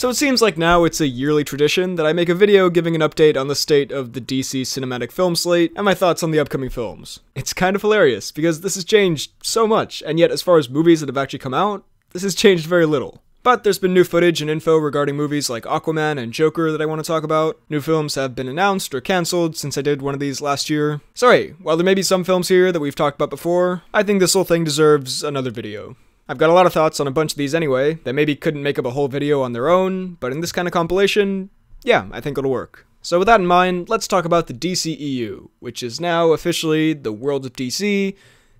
So it seems like now it's a yearly tradition that I make a video giving an update on the state of the DC cinematic film slate and my thoughts on the upcoming films. It's kind of hilarious because this has changed so much, and yet as far as movies that have actually come out, this has changed very little. But there's been new footage and info regarding movies like Aquaman and Joker that I want to talk about. New films have been announced or cancelled since I did one of these last year. Sorry, while there may be some films here that we've talked about before, I think this whole thing deserves another video. I've got a lot of thoughts on a bunch of these anyway, that maybe couldn't make up a whole video on their own, but in this kind of compilation, yeah, I think it'll work. So with that in mind, let's talk about the DCEU, which is now officially the World of DC.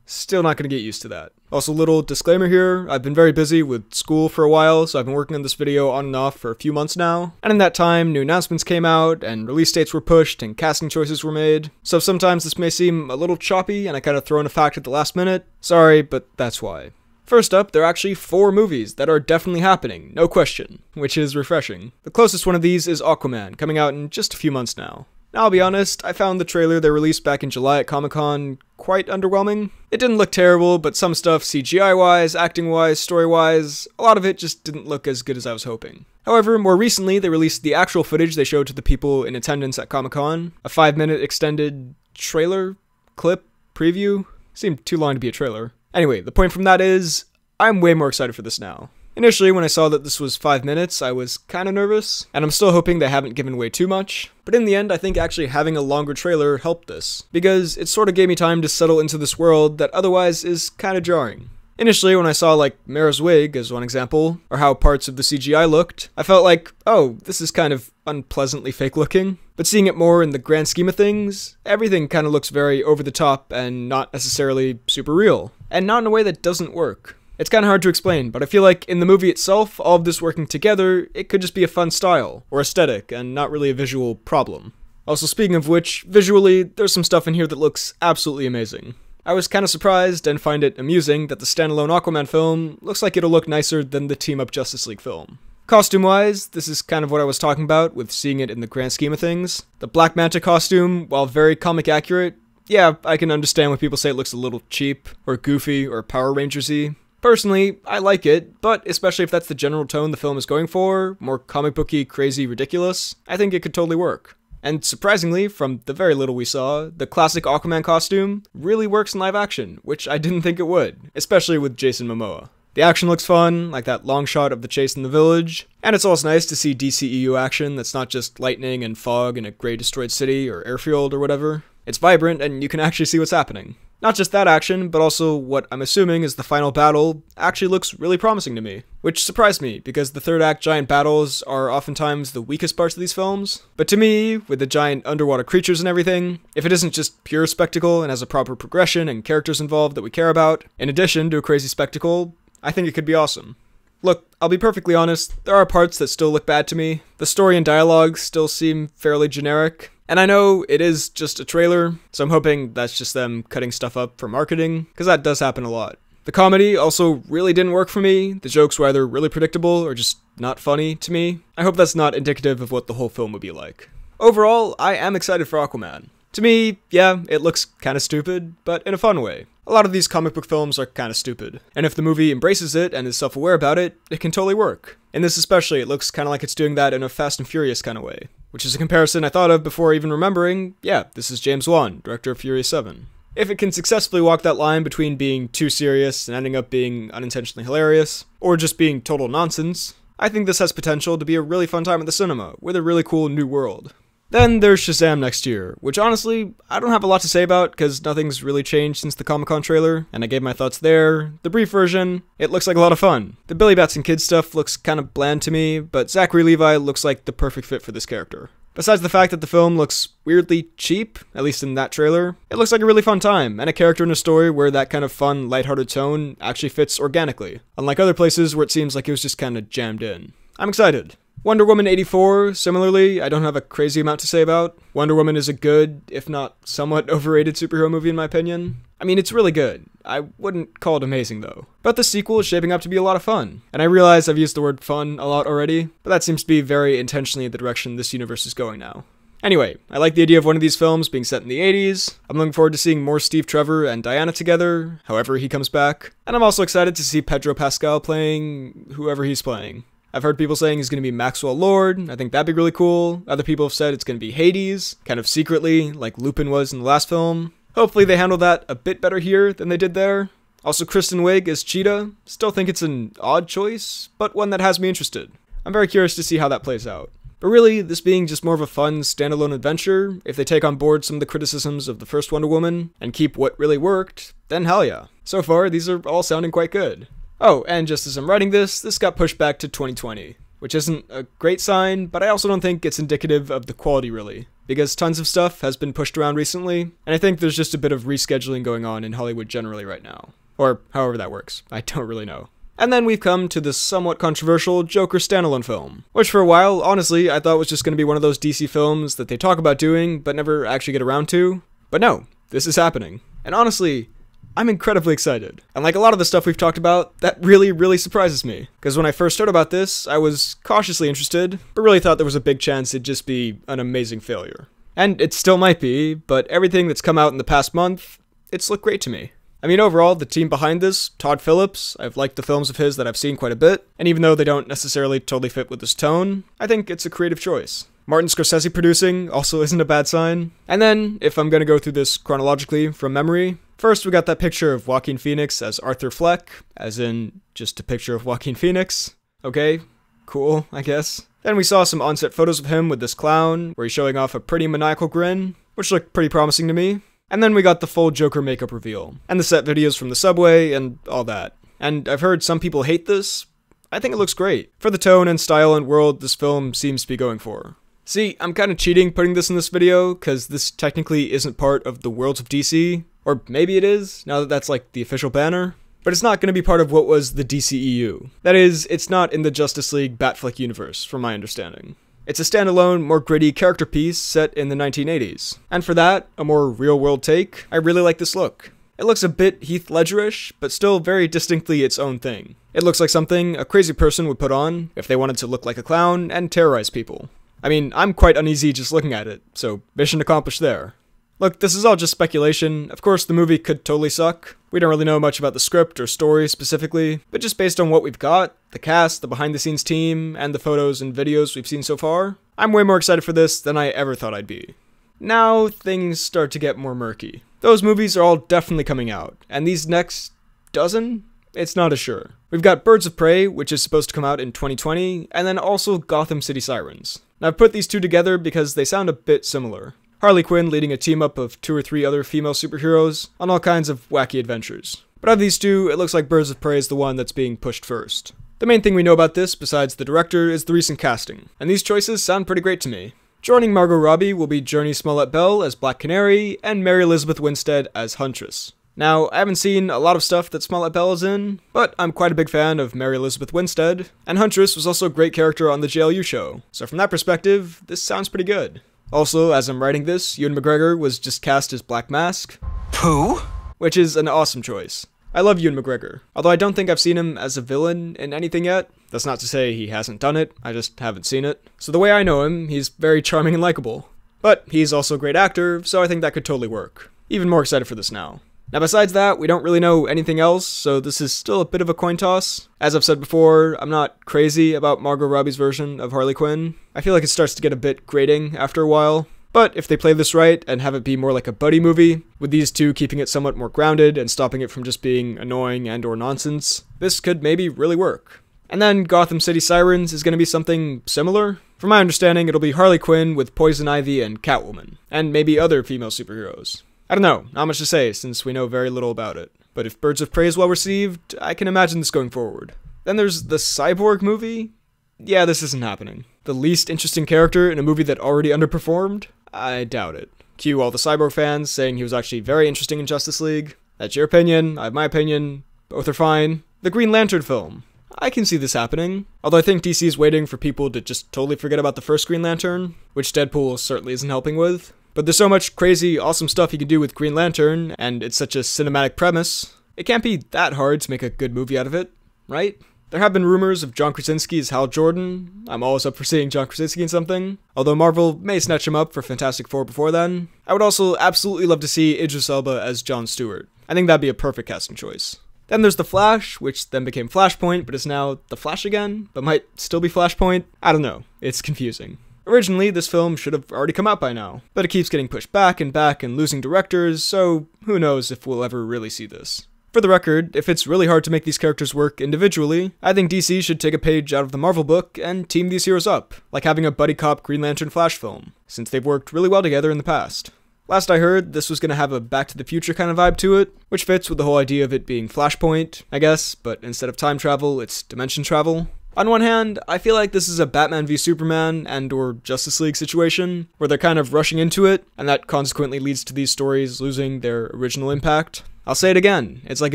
Still not going to get used to that. Also, little disclaimer here, I've been very busy with school for a while, so I've been working on this video on and off for a few months now. And in that time, new announcements came out, and release dates were pushed, and casting choices were made. So sometimes this may seem a little choppy, and I kind of throw in a fact at the last minute. Sorry, but that's why. First up, there are actually 4 movies that are definitely happening, no question, which is refreshing. The closest one of these is Aquaman, coming out in just a few months now. Now, I'll be honest, I found the trailer they released back in July at Comic-Con quite underwhelming. It didn't look terrible, but some stuff CGI-wise, acting-wise, story-wise, a lot of it just didn't look as good as I was hoping. However, more recently, they released the actual footage they showed to the people in attendance at Comic-Con, a 5-minute extended trailer, clip, preview. Seemed too long to be a trailer. Anyway, the point from that is, I'm way more excited for this now. Initially, when I saw that this was 5 minutes, I was kinda nervous, and I'm still hoping they haven't given away too much. But in the end, I think actually having a longer trailer helped this, because it sorta gave me time to settle into this world that otherwise is kinda jarring. Initially, when I saw, like, Mara's wig, as one example, or how parts of the CGI looked, I felt like, oh, this is kind of unpleasantly fake looking. But seeing it more in the grand scheme of things, everything kinda looks very over the top and not necessarily super real. And not in a way that doesn't work. It's kinda hard to explain, but I feel like in the movie itself, all of this working together, it could just be a fun style, or aesthetic, and not really a visual problem. Also, speaking of which, visually, there's some stuff in here that looks absolutely amazing. I was kinda surprised and find it amusing that the standalone Aquaman film looks like it'll look nicer than the team-up Justice League film. Costume-wise, this is kind of what I was talking about with seeing it in the grand scheme of things. The Black Manta costume, while very comic accurate, yeah, I can understand when people say it looks a little cheap, or goofy, or Power Rangers-y. Personally, I like it, but especially if that's the general tone the film is going for, more comic booky, crazy, ridiculous, I think it could totally work. And surprisingly, from the very little we saw, the classic Aquaman costume really works in live action, which I didn't think it would, especially with Jason Momoa. The action looks fun, like that long shot of the chase in the village, and it's also nice to see DCEU action that's not just lightning and fog in a grey destroyed city or airfield or whatever. It's vibrant and you can actually see what's happening. Not just that action, but also what I'm assuming is the final battle actually looks really promising to me. Which surprised me, because the third act giant battles are oftentimes the weakest parts of these films. But to me, with the giant underwater creatures and everything, if it isn't just pure spectacle and has a proper progression and characters involved that we care about, in addition to a crazy spectacle, I think it could be awesome. Look, I'll be perfectly honest, there are parts that still look bad to me. The story and dialogue still seem fairly generic. And I know it is just a trailer, so I'm hoping that's just them cutting stuff up for marketing, because that does happen a lot. The comedy also really didn't work for me. The jokes were either really predictable or just not funny to me. I hope that's not indicative of what the whole film would be like. Overall, I am excited for Aquaman. To me, yeah, it looks kinda stupid, but in a fun way. A lot of these comic book films are kinda stupid, and if the movie embraces it and is self-aware about it, it can totally work. In this especially, it looks kinda like it's doing that in a Fast and Furious kinda way. Which is a comparison I thought of before even remembering, yeah, this is James Wan, director of Furious 7. If it can successfully walk that line between being too serious and ending up being unintentionally hilarious, or just being total nonsense, I think this has potential to be a really fun time at the cinema, with a really cool new world. Then there's Shazam next year, which honestly, I don't have a lot to say about because nothing's really changed since the Comic-Con trailer, and I gave my thoughts there. The brief version, it looks like a lot of fun. The Billy Bats and Kids stuff looks kind of bland to me, but Zachary Levi looks like the perfect fit for this character. Besides the fact that the film looks weirdly cheap, at least in that trailer, it looks like a really fun time, and a character in a story where that kind of fun, lighthearted tone actually fits organically, unlike other places where it seems like it was just kind of jammed in. I'm excited. Wonder Woman 84, similarly, I don't have a crazy amount to say about. Wonder Woman is a good, if not somewhat overrated superhero movie in my opinion. I mean, it's really good. I wouldn't call it amazing though. But the sequel is shaping up to be a lot of fun. And I realize I've used the word fun a lot already, but that seems to be very intentionally the direction this universe is going now. Anyway, I like the idea of one of these films being set in the 80s. I'm looking forward to seeing more Steve Trevor and Diana together, however he comes back. And I'm also excited to see Pedro Pascal playing whoever he's playing. I've heard people saying he's going to be Maxwell Lord. I think that'd be really cool. Other people have said it's going to be Hades, kind of secretly, like Lupin was in the last film. Hopefully they handle that a bit better here than they did there. Also, Kristen Wiig as Cheetah. Still think it's an odd choice, but one that has me interested. I'm very curious to see how that plays out. But really, this being just more of a fun, standalone adventure, if they take on board some of the criticisms of the first Wonder Woman and keep what really worked, then hell yeah. So far, these are all sounding quite good. Oh, and just as I'm writing this got pushed back to 2020, which isn't a great sign, but I also don't think it's indicative of the quality really, because tons of stuff has been pushed around recently, and I think there's just a bit of rescheduling going on in Hollywood generally right now. Or however that works, I don't really know. And then we've come to the somewhat controversial Joker standalone film, which for a while, honestly, I thought was just going to be one of those DC films that they talk about doing, but never actually get around to. But no, this is happening. And honestly, I'm incredibly excited. And like a lot of the stuff we've talked about, that really surprises me. Because when I first heard about this, I was cautiously interested, but really thought there was a big chance it'd just be an amazing failure. And it still might be, but everything that's come out in the past month, it's looked great to me. I mean, overall, the team behind this, Todd Phillips, I've liked the films of his that I've seen quite a bit, and even though they don't necessarily totally fit with his tone, I think it's a creative choice. Martin Scorsese producing also isn't a bad sign. And then, if I'm gonna go through this chronologically from memory, first we got that picture of Joaquin Phoenix as Arthur Fleck, as in, just a picture of Joaquin Phoenix. Okay, cool, I guess. Then we saw some on-set photos of him with this clown, where he's showing off a pretty maniacal grin, which looked pretty promising to me. And then we got the full Joker makeup reveal, and the set videos from the subway, and all that. And I've heard some people hate this. I think it looks great, for the tone and style and world this film seems to be going for. See, I'm kind of cheating putting this in this video, cause this technically isn't part of the Worlds of DC, or maybe it is, now that that's like the official banner. But it's not going to be part of what was the DCEU. That is, it's not in the Justice League Batfleck universe, from my understanding. It's a standalone, more gritty character piece set in the 1980s. And for that, a more real-world take, I really like this look. It looks a bit Heath Ledger-ish, but still very distinctly its own thing. It looks like something a crazy person would put on if they wanted to look like a clown and terrorize people. I mean, I'm quite uneasy just looking at it, so mission accomplished there. Look, this is all just speculation. Of course, the movie could totally suck. We don't really know much about the script or story specifically, but just based on what we've got, the cast, the behind-the-scenes team, and the photos and videos we've seen so far, I'm way more excited for this than I ever thought I'd be. Now, things start to get more murky. Those movies are all definitely coming out, and these next dozen? It's not as sure. We've got Birds of Prey, which is supposed to come out in 2020, and then also Gotham City Sirens. Now, I've put these two together because they sound a bit similar. Harley Quinn leading a team-up of 2 or 3 other female superheroes on all kinds of wacky adventures. But of these two, it looks like Birds of Prey is the one that's being pushed first. The main thing we know about this, besides the director, is the recent casting, and these choices sound pretty great to me. Joining Margot Robbie will be Jurnee Smollett-Bell as Black Canary, and Mary Elizabeth Winstead as Huntress. Now, I haven't seen a lot of stuff that Smollett-Bell is in, but I'm quite a big fan of Mary Elizabeth Winstead, and Huntress was also a great character on the JLU show, so from that perspective, this sounds pretty good. Also, as I'm writing this, Ewan McGregor was just cast as Black Mask. Pooh? Which is an awesome choice. I love Ewan McGregor, although I don't think I've seen him as a villain in anything yet. That's not to say he hasn't done it, I just haven't seen it. So the way I know him, he's very charming and likable. But he's also a great actor, so I think that could totally work. Even more excited for this now. Now besides that, we don't really know anything else, so this is still a bit of a coin toss. As I've said before, I'm not crazy about Margot Robbie's version of Harley Quinn. I feel like it starts to get a bit grating after a while. But if they play this right and have it be more like a buddy movie, with these two keeping it somewhat more grounded and stopping it from just being annoying and or nonsense, this could maybe really work. And then Gotham City Sirens is going to be something similar. From my understanding, it'll be Harley Quinn with Poison Ivy and Catwoman, and maybe other female superheroes. I don't know, not much to say since we know very little about it. But if Birds of Prey is well received, I can imagine this going forward. Then there's the Cyborg movie? Yeah, this isn't happening. The least interesting character in a movie that already underperformed? I doubt it. Cue all the Cyborg fans saying he was actually very interesting in Justice League. That's your opinion, I have my opinion, both are fine. The Green Lantern film. I can see this happening, although I think DC is waiting for people to just totally forget about the first Green Lantern, which Deadpool certainly isn't helping with. But there's so much crazy, awesome stuff you can do with Green Lantern, and it's such a cinematic premise, it can't be that hard to make a good movie out of it, right? There have been rumors of John Krasinski as Hal Jordan. I'm always up for seeing John Krasinski in something, although Marvel may snatch him up for Fantastic Four before then. I would also absolutely love to see Idris Elba as Jon Stewart. I think that'd be a perfect casting choice. Then there's The Flash, which then became Flashpoint, but is now The Flash again, but might still be Flashpoint. I don't know, it's confusing. Originally, this film should have already come out by now, but it keeps getting pushed back and losing directors, so who knows if we'll ever really see this. For the record, if it's really hard to make these characters work individually, I think DC should take a page out of the Marvel book and team these heroes up, like having a buddy cop Green Lantern Flash film, since they've worked really well together in the past. Last I heard, this was going to have a Back to the Future kind of vibe to it, which fits with the whole idea of it being Flashpoint, I guess, but instead of time travel, it's dimension travel. On one hand, I feel like this is a Batman v Superman and or Justice League situation, where they're kind of rushing into it, and that consequently leads to these stories losing their original impact. I'll say it again, it's like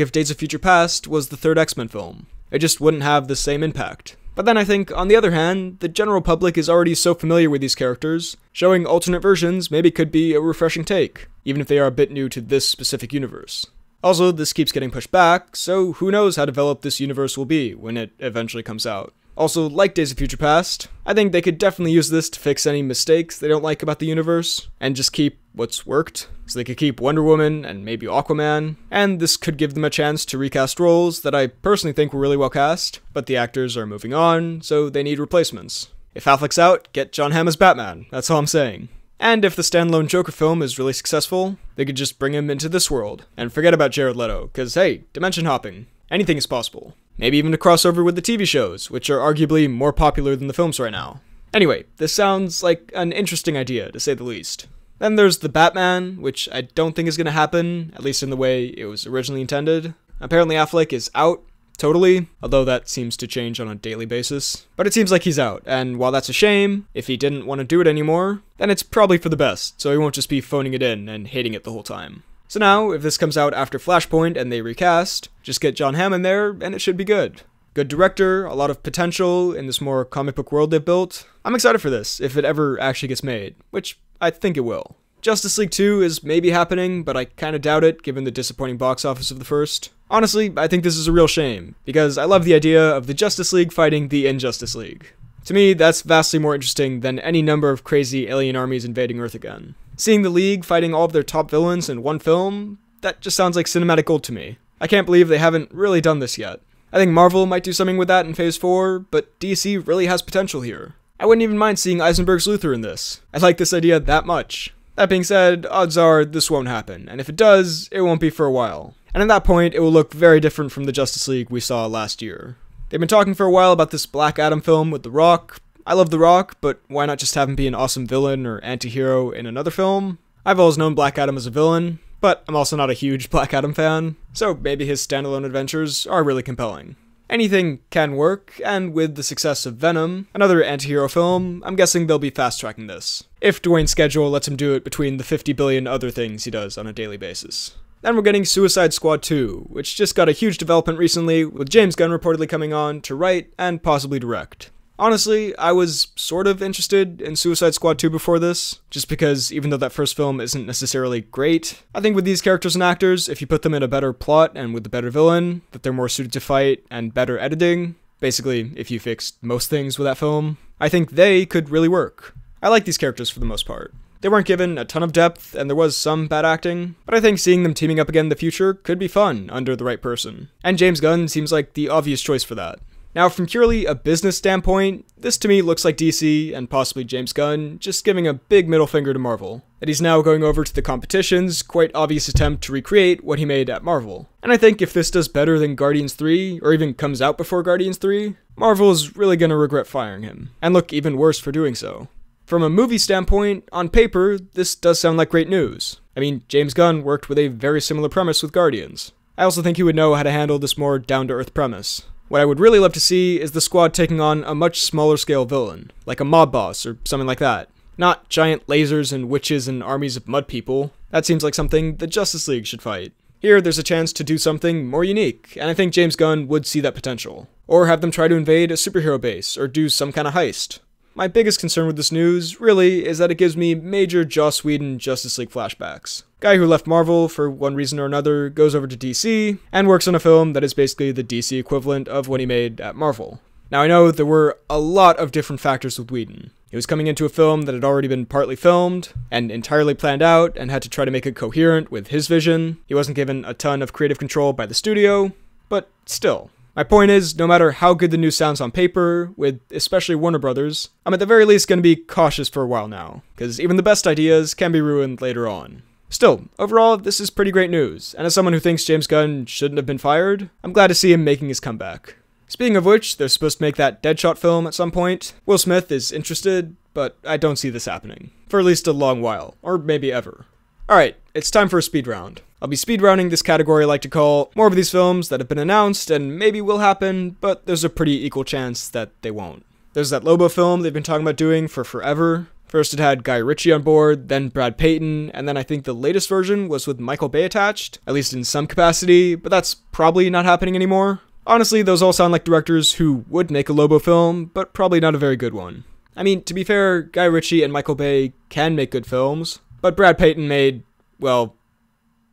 if Days of Future Past was the third X-Men film. It just wouldn't have the same impact. But then I think, on the other hand, the general public is already so familiar with these characters, showing alternate versions maybe could be a refreshing take, even if they are a bit new to this specific universe. Also, this keeps getting pushed back, so who knows how developed this universe will be when it eventually comes out. Also, like Days of Future Past, I think they could definitely use this to fix any mistakes they don't like about the universe, and just keep what's worked. So they could keep Wonder Woman and maybe Aquaman, and this could give them a chance to recast roles that I personally think were really well cast, but the actors are moving on, so they need replacements. If Affleck's out, get John Hamm as Batman, that's all I'm saying. And if the standalone Joker film is really successful, they could just bring him into this world, and forget about Jared Leto, cause hey, dimension hopping. Anything is possible. Maybe even a crossover with the TV shows, which are arguably more popular than the films right now. Anyway, this sounds like an interesting idea, to say the least. Then there's The Batman, which I don't think is going to happen, at least in the way it was originally intended. Apparently Affleck is out, totally, although that seems to change on a daily basis. But it seems like he's out, and while that's a shame, if he didn't want to do it anymore, then it's probably for the best, so he won't just be phoning it in and hating it the whole time. So now, if this comes out after Flashpoint and they recast, just get John Hamm in there, and it should be good. Good director, a lot of potential in this more comic book world they've built. I'm excited for this, if it ever actually gets made, which I think it will. Justice League 2 is maybe happening, but I kinda doubt it, given the disappointing box office of the first. Honestly, I think this is a real shame, because I love the idea of the Justice League fighting the Injustice League. To me, that's vastly more interesting than any number of crazy alien armies invading Earth again. Seeing the League fighting all of their top villains in one film, that just sounds like cinematic gold to me. I can't believe they haven't really done this yet. I think Marvel might do something with that in Phase 4, but DC really has potential here. I wouldn't even mind seeing Eisenberg's Luthor in this. I like this idea that much. That being said, odds are this won't happen, and if it does, it won't be for a while. And at that point, it will look very different from the Justice League we saw last year. They've been talking for a while about this Black Adam film with The Rock. I love The Rock, but why not just have him be an awesome villain or anti-hero in another film? I've always known Black Adam as a villain, but I'm also not a huge Black Adam fan, so maybe his standalone adventures are really compelling. Anything can work, and with the success of Venom, another anti-hero film, I'm guessing they'll be fast-tracking this. If Dwayne's schedule lets him do it between the 50 billion other things he does on a daily basis. Then we're getting Suicide Squad 2, which just got a huge development recently, with James Gunn reportedly coming on to write and possibly direct. Honestly, I was sort of interested in Suicide Squad 2 before this, just because even though that first film isn't necessarily great, I think with these characters and actors, if you put them in a better plot and with a better villain, that they're more suited to fight and better editing, basically if you fixed most things with that film, I think they could really work. I like these characters for the most part. They weren't given a ton of depth, and there was some bad acting, but I think seeing them teaming up again in the future could be fun under the right person. And James Gunn seems like the obvious choice for that. Now, from purely a business standpoint, this to me looks like DC, and possibly James Gunn, just giving a big middle finger to Marvel. That he's now going over to the competition's quite obvious attempt to recreate what he made at Marvel. And I think if this does better than Guardians 3, or even comes out before Guardians 3, Marvel is really gonna regret firing him, and look even worse for doing so. From a movie standpoint, on paper, this does sound like great news. I mean, James Gunn worked with a very similar premise with Guardians. I also think he would know how to handle this more down-to-earth premise. What I would really love to see is the squad taking on a much smaller scale villain, like a mob boss or something like that. Not giant lasers and witches and armies of mud people. That seems like something the Justice League should fight. Here, there's a chance to do something more unique, and I think James Gunn would see that potential. Or have them try to invade a superhero base, or do some kind of heist. My biggest concern with this news, really, is that it gives me major Joss Whedon Justice League flashbacks. Guy who left Marvel for one reason or another goes over to DC, and works on a film that is basically the DC equivalent of what he made at Marvel. Now I know there were a lot of different factors with Whedon. He was coming into a film that had already been partly filmed, and entirely planned out, and had to try to make it coherent with his vision. He wasn't given a ton of creative control by the studio. but still. My point is, no matter how good the news sounds on paper, with especially Warner Brothers, I'm at the very least going to be cautious for a while now, because even the best ideas can be ruined later on. Still, overall, this is pretty great news, and as someone who thinks James Gunn shouldn't have been fired, I'm glad to see him making his comeback. Speaking of which, they're supposed to make that Deadshot film at some point. Will Smith is interested, but I don't see this happening. For at least a long while, or maybe ever. Alright, it's time for a speed round. I'll be speed rounding this category I like to call more of these films that have been announced and maybe will happen, but there's a pretty equal chance that they won't. There's that Lobo film they've been talking about doing for forever. First it had Guy Ritchie on board, then Brad Peyton, and then I think the latest version was with Michael Bay attached, at least in some capacity, but that's probably not happening anymore. Honestly, those all sound like directors who would make a Lobo film, but probably not a very good one. I mean, to be fair, Guy Ritchie and Michael Bay can make good films, but Brad Peyton made, well,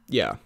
yeah.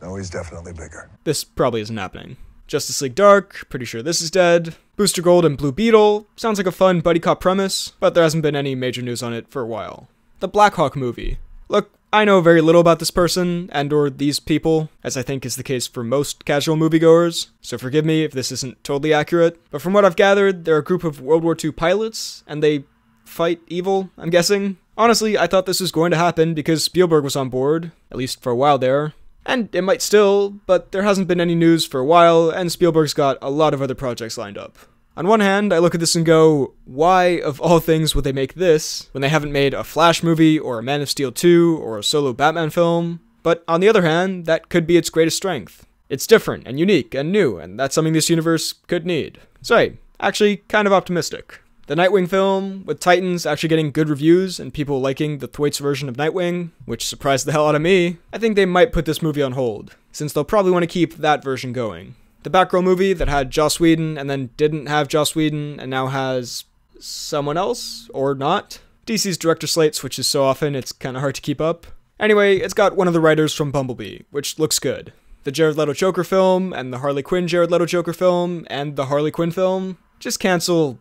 No, he's definitely bigger. This probably isn't happening. Justice League Dark, pretty sure this is dead. Booster Gold and Blue Beetle, sounds like a fun buddy cop premise, but there hasn't been any major news on it for a while. The Black Hawk movie. Look, I know very little about this person, and or these people, as I think is the case for most casual moviegoers, so forgive me if this isn't totally accurate, but from what I've gathered, they're a group of World War II pilots, and they fight evil, I'm guessing. Honestly, I thought this was going to happen because Spielberg was on board, at least for a while there. And it might still, but there hasn't been any news for a while, and Spielberg's got a lot of other projects lined up. On one hand, I look at this and go, why of all things would they make this, when they haven't made a Flash movie, or a Man of Steel 2, or a solo Batman film? But on the other hand, that could be its greatest strength. It's different, and unique, and new, and that's something this universe could need. So hey, actually kind of optimistic. The Nightwing film, with Titans actually getting good reviews and people liking the Thwaites version of Nightwing, which surprised the hell out of me, I think they might put this movie on hold, since they'll probably want to keep that version going. The Batgirl movie that had Joss Whedon and then didn't have Joss Whedon and now has someone else, or not. DC's director slate switches so often it's kinda hard to keep up. Anyway, it's got one of the writers from Bumblebee, which looks good. The Jared Leto Joker film, and the Harley Quinn Jared Leto Joker film, and the Harley Quinn film. Just cancel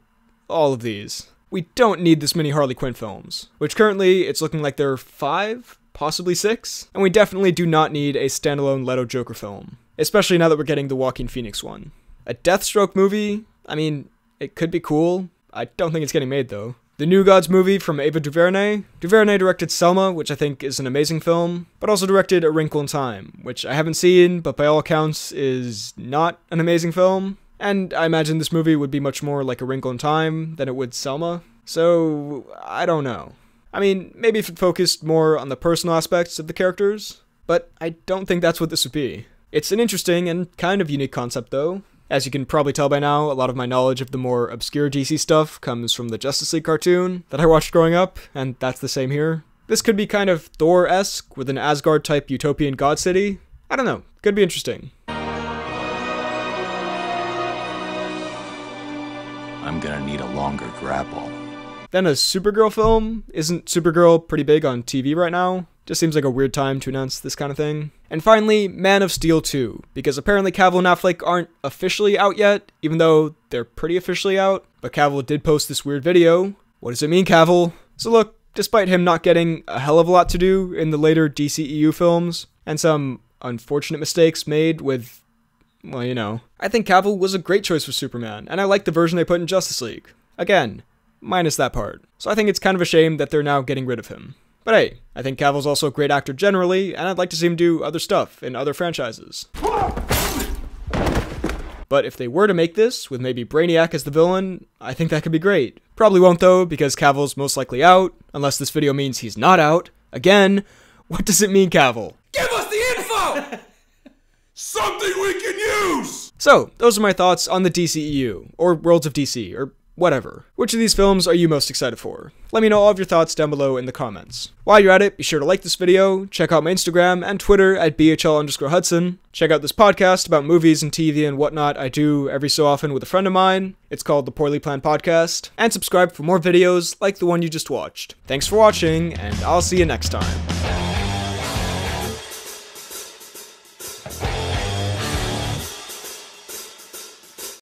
all of these. We don't need this many Harley Quinn films, which currently it's looking like there are 5, possibly 6, and we definitely do not need a standalone Leto Joker film, especially now that we're getting the Joaquin Phoenix one. A Deathstroke movie, I mean, it could be cool. I don't think it's getting made though. The New Gods movie from Ava DuVernay. DuVernay directed Selma, which I think is an amazing film, but also directed A Wrinkle in Time, which I haven't seen, but by all accounts is not an amazing film. And I imagine this movie would be much more like A Wrinkle in Time than it would Selma. So, I don't know. I mean, maybe if it focused more on the personal aspects of the characters, but I don't think that's what this would be. It's an interesting and kind of unique concept though. As you can probably tell by now, a lot of my knowledge of the more obscure DC stuff comes from the Justice League cartoon that I watched growing up, and that's the same here. This could be kind of Thor-esque with an Asgard-type utopian god city. I don't know, could be interesting. I'm gonna need a longer grapple. Then a Supergirl film? Isn't Supergirl pretty big on TV right now? Just seems like a weird time to announce this kind of thing. And finally, Man of Steel 2, because apparently Cavill and Affleck aren't officially out yet, even though they're pretty officially out, but Cavill did post this weird video. What does it mean, Cavill? So look, despite him not getting a hell of a lot to do in the later DCEU films, and some unfortunate mistakes made with, well, you know, I think Cavill was a great choice for Superman, and I like the version they put in Justice League. Again, minus that part. So I think it's kind of a shame that they're now getting rid of him. But hey, I think Cavill's also a great actor generally, and I'd like to see him do other stuff in other franchises. But if they were to make this, with maybe Brainiac as the villain, I think that could be great. Probably won't though, because Cavill's most likely out, unless this video means he's not out. Again, what does it mean, Cavill? Give us the info! Something we can use! So, those are my thoughts on the DCEU, or Worlds of DC, or whatever. Which of these films are you most excited for? Let me know all of your thoughts down below in the comments. While you're at it, be sure to like this video, check out my Instagram and Twitter at BHL_Hudson, check out this podcast about movies and TV and whatnot I do every so often with a friend of mine. It's called The Poorly Planned Podcast, and subscribe for more videos like the one you just watched. Thanks for watching, and I'll see you next time.